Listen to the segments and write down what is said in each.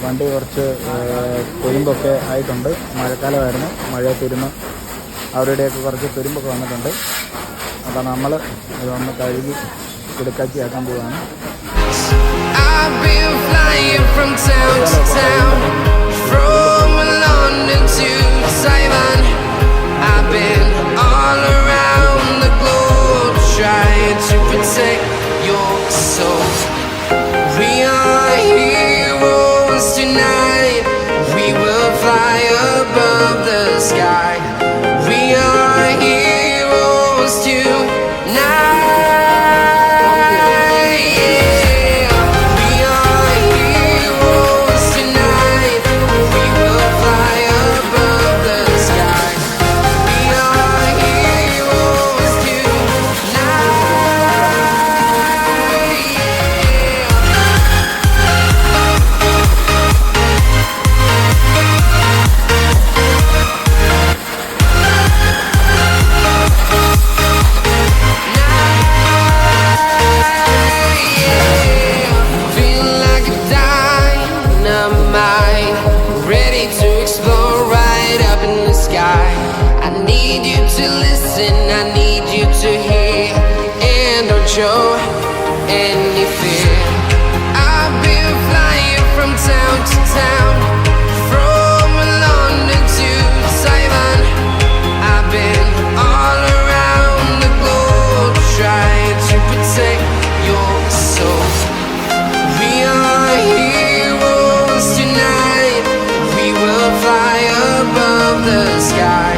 വണ്ടി കുറച്ച് തുരുമ്പൊക്കെ ആയിട്ടുണ്ട്. മഴക്കാലമായിരുന്നു, മഴയത്തിരുന്ന് അവരുടെയൊക്കെ കുറച്ച് തുരുമ്പൊക്കെ വന്നിട്ടുണ്ട്. അപ്പോൾ നമ്മൾ ഇതൊന്ന് കഴുകി കിടക്കാച്ചിയാക്കാൻ പോവുകയാണ്. Trying to protect your soul. We are heroes tonight. We will fly above the sky. We are heroes tonight. Yeah. We are heroes tonight. We will fly above the sky. We are heroes tonight. I need you to hear and don't show any fear. I've been flying from town to town, from London to Taiwan. I've been all around the globe trying to protect your soul. We are heroes tonight. We will fly above the sky.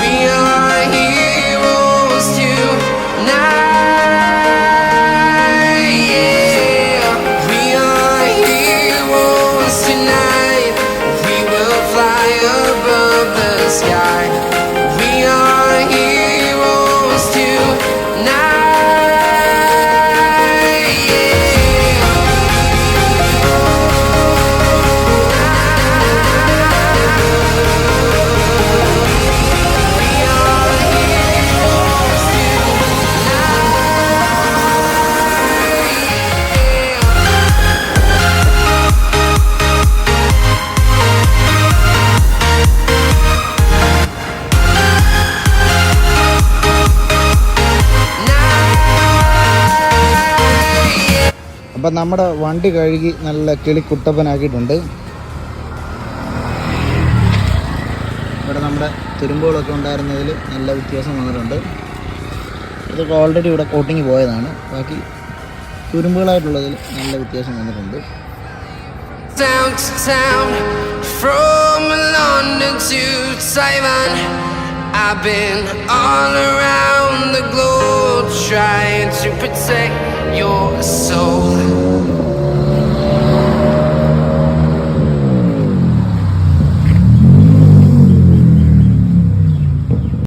We are heroes tonight. Yeah. We are heroes tonight. We will fly above the sky. We are heroes tonight. Yeah. അപ്പം നമ്മുടെ വണ്ടി കഴുകി നല്ല കിളിക്കുട്ടപ്പനാക്കിയിട്ടുണ്ട്. ഇവിടെ നമ്മുടെ തുരുമ്പുകളൊക്കെ ഉണ്ടായിരുന്നതിൽ നല്ല വ്യത്യാസം വന്നിട്ടുണ്ട്. ഇതൊക്കെ ഓൾറെഡി ഇവിടെ കോട്ടിങ് പോയതാണ്. ബാക്കി തുരുമ്പുകളായിട്ടുള്ളതിൽ നല്ല വ്യത്യാസം വന്നിട്ടുണ്ട്. Town to town, from London to Taiwan. I've been all around the globe trying to protect your soul.